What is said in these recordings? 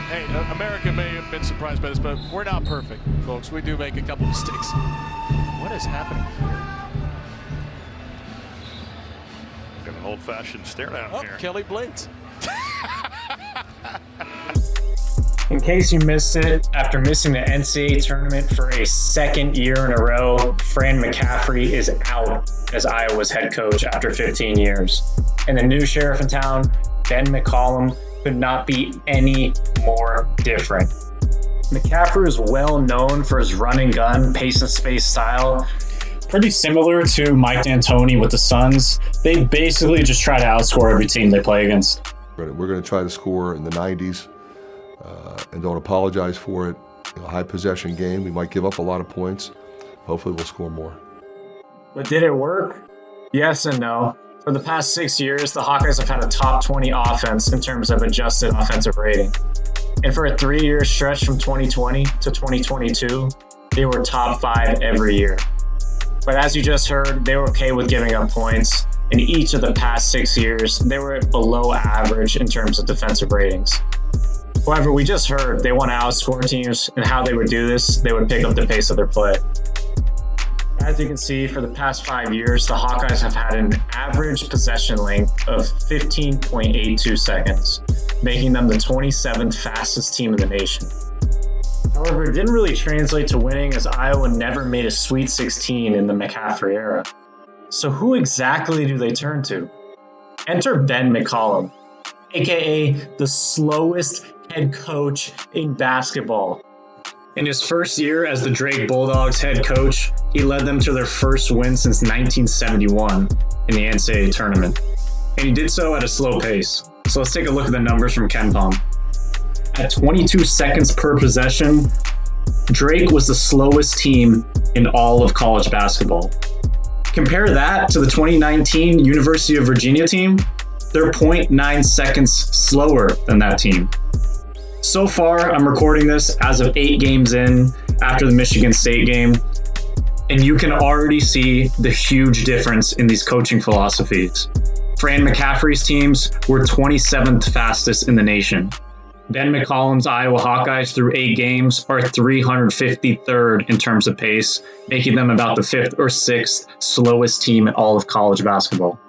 Hey, America may have been surprised by this, but we're not perfect, folks. We do make a couple mistakes. What is happening here? Got an old-fashioned stare down here. Kelly blinked. In case you missed it, after missing the NCAA tournament for a second year in a row, McCaffery is out as Iowa's head coach after 15 years. And the new sheriff in town, Ben McCollum, could not be any more different. McCaffery is well known for his run and gun, pace and space style. Pretty similar to Mike D'Antoni with the Suns. They basically just try to outscore every team they play against. We're going to try to score in the 90s and don't apologize for it. A high possession game, we might give up a lot of points. Hopefully we'll score more. But did it work? Yes and no. For the past 6 years, the Hawkeyes have had a top 20 offense in terms of adjusted offensive rating. And for a 3-year stretch from 2020 to 2022, they were top 5 every year. But as you just heard, they were okay with giving up points. In each of the past 6 years, they were below average in terms of defensive ratings. However, we just heard they want to outscore teams, and how they would do this, they would pick up the pace of their play. As you can see, for the past 5 years, the Hawkeyes have had an average possession length of 15.82 seconds, making them the 27th fastest team in the nation. However, it didn't really translate to winning, as Iowa never made a Sweet 16 in the McCaffery era. So who exactly do they turn to? Enter Ben McCollum, aka the slowest head coach in basketball. In his first year as the Drake Bulldogs head coach, he led them to their first win since 1971 in the NCAA tournament. And he did so at a slow pace. So let's take a look at the numbers from KenPom. At 22 seconds per possession, Drake was the slowest team in all of college basketball. Compare that to the 2019 University of Virginia team, they're 0.9 seconds slower than that team. So far, I'm recording this as of 8 games in after the Michigan State game, and you can already see the huge difference in these coaching philosophies. Fran McCaffery's teams were 27th fastest in the nation. Ben McCollum's Iowa Hawkeyes through 8 games are 353rd in terms of pace, making them about the 5th or 6th slowest team in all of college basketball.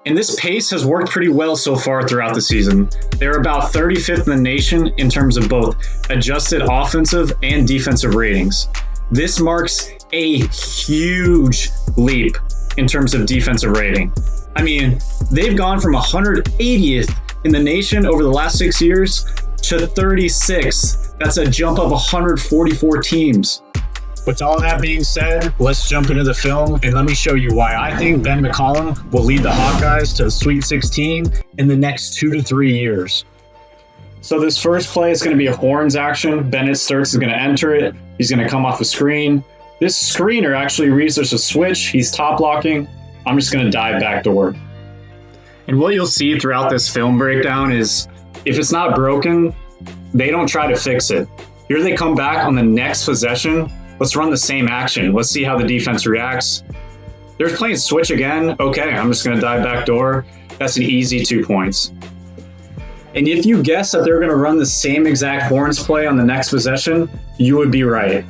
And this pace has worked pretty well so far throughout the season. They're about 35th in the nation in terms of both adjusted offensive and defensive ratings. This marks a huge leap in terms of defensive rating. I mean, they've gone from 180th in the nation over the last 6 years to 36th. That's a jump of 144 teams. With all that being said, let's jump into the film and let me show you why I think Ben McCollum will lead the Hawkeyes to the Sweet 16 in the next 2 to 3 years. So this first play is going to be a horns action. Bennett Sturts is going to enter it. He's going to come off the screen. This screener actually reads there's a switch. He's top blocking. I'm just going to dive backdoor. And what you'll see throughout this film breakdown is if it's not broken, they don't try to fix it. Here they come back on the next possession. Let's run the same action. Let's see how the defense reacts. They're playing switch again. Okay, I'm just going to dive backdoor. That's an easy 2 points. And if you guess that they're going to run the same exact horns play on the next possession, you would be right.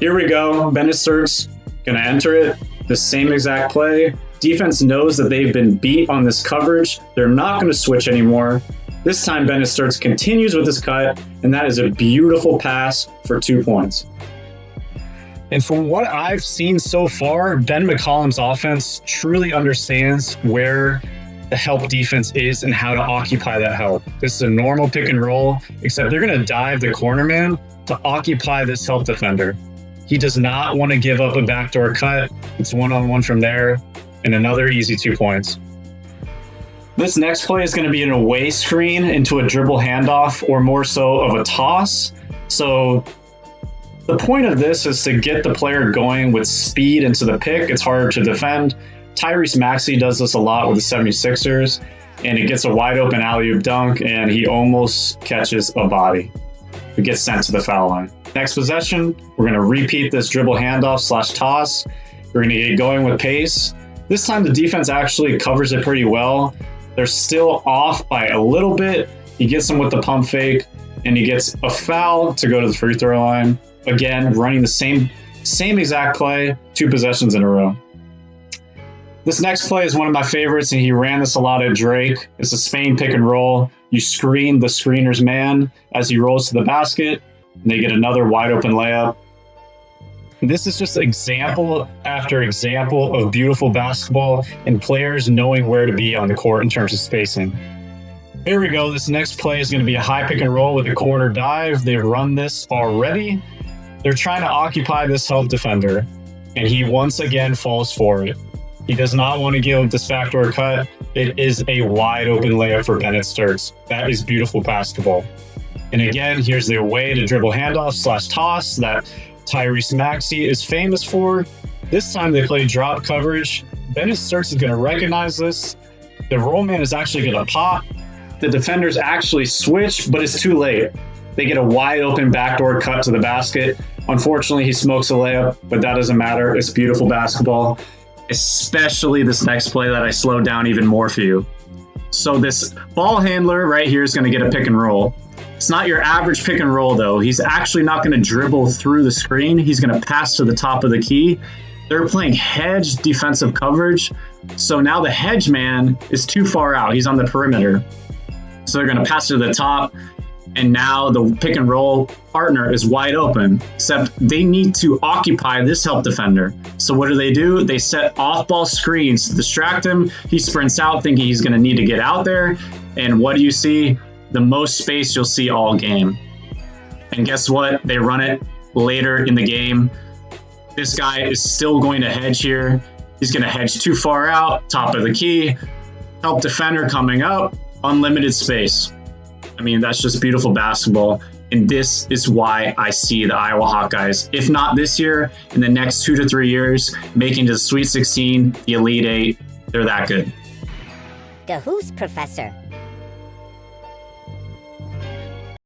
Here we go. Bennett Sturts going to enter it. The same exact play. Defense knows that they've been beat on this coverage. They're not going to switch anymore. This time, Bennett Sturts continues with his cut, and that is a beautiful pass for 2 points. And from what I've seen so far, Ben McCollum's offense truly understands where the help defense is and how to occupy that help. This is a normal pick and roll, except they're going to dive the corner man to occupy this help defender. He does not want to give up a backdoor cut. It's one-on-one from there, and another easy 2 points. This next play is going to be an away screen into a dribble handoff, or more so of a toss. So the point of this is to get the player going with speed into the pick. It's harder to defend. Tyrese Maxey does this a lot with the 76ers, and it gets a wide open alley-oop dunk, and he almost catches a body. It gets sent to the foul line. Next possession, we're going to repeat this dribble handoff / toss. We're going to get going with pace. This time the defense actually covers it pretty well. They're still off by a little bit. He gets him with the pump fake, and he gets a foul to go to the free throw line. Again, running the same exact play, 2 possessions in a row. This next play is one of my favorites, and he ran this a lot at Drake. It's a Spain pick and roll. You screen the screener's man as he rolls to the basket, and they get another wide open layup. This is just example after example of beautiful basketball and players knowing where to be on the court in terms of spacing. Here we go. This next play is going to be a high pick and roll with a corner dive. They've run this already. They're trying to occupy this help defender, and he once again falls for it. He does not want to give up this backdoor cut. It is a wide open layup for Bennett Sturts. That is beautiful basketball. And again, here's their way to dribble handoff / toss that Tyrese Maxey is famous for. This time they play drop coverage. Bennett Sturts is going to recognize this. The roll man is actually going to pop. The defenders actually switch, but it's too late. They get a wide open backdoor cut to the basket. Unfortunately, he smokes a layup, but that doesn't matter. It's beautiful basketball, especially this next play that I slowed down even more for you. So this ball handler right here is going to get a pick and roll. It's not your average pick and roll, though. He's actually not going to dribble through the screen. He's going to pass to the top of the key. They're playing hedge defensive coverage. So now the hedge man is too far out. He's on the perimeter. So they're going to pass to the top. And now the pick and roll partner is wide open, except they need to occupy this help defender. So what do? They set off-ball screens to distract him. He sprints out thinking he's going to need to get out there. And what do you see? The most space you'll see all game. And guess what? They run it later in the game. This guy is still going to hedge here. He's going to hedge too far out, top of the key. Help defender coming up, unlimited space. I mean, that's just beautiful basketball. And this is why I see the Iowa Hawkeyes, if not this year, in the next 2 to 3 years, making to the Sweet 16, the Elite Eight. They're that good. Who's Professor?